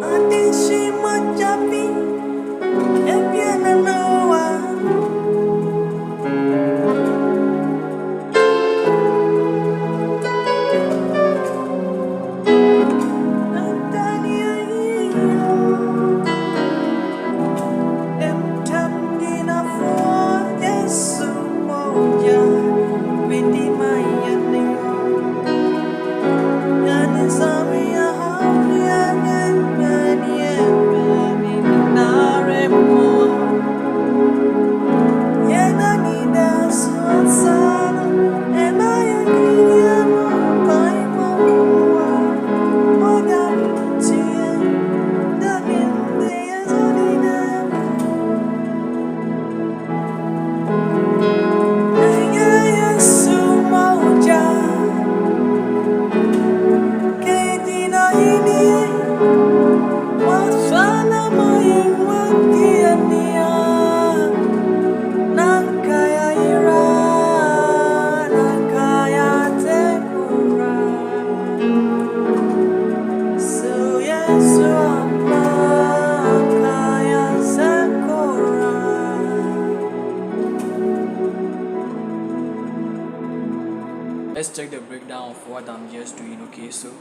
Enye Mogya Let's check the breakdown of what I'm just doing, okay? So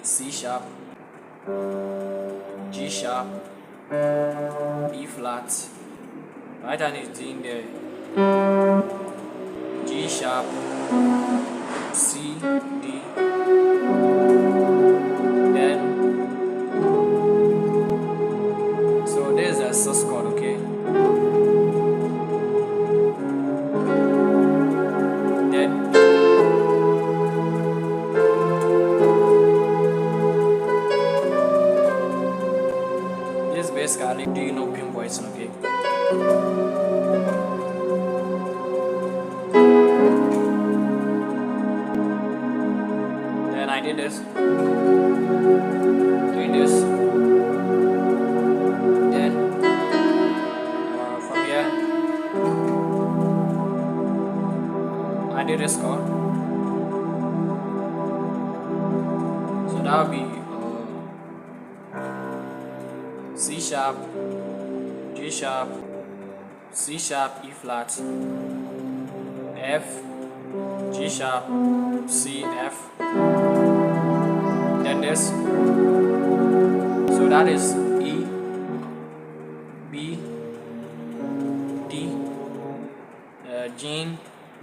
C sharp, G sharp, E flat. Right hand is in there. G sharp, C, D. Then so there's a sus chord, okay? Then this basically do you know pinpoints, okay? Then I did this, doing this. Then from here I did this chord. So that would be C sharp, G sharp, C sharp, E flat, F, G sharp, C, F. Then this. So that is E, B, D, G,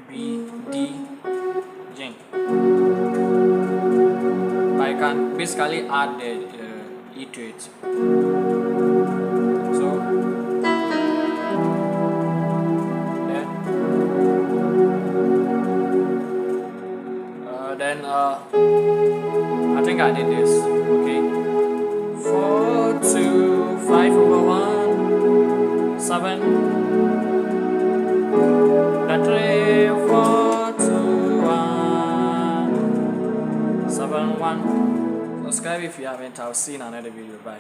B, D, G. But I can basically add the E to it. So then I think I did this, okay? 4, 2, 5 over 1, 7, 3, 4, 2, 1, 7, 1. Subscribe if you haven't. I'll see you in another video. Bye.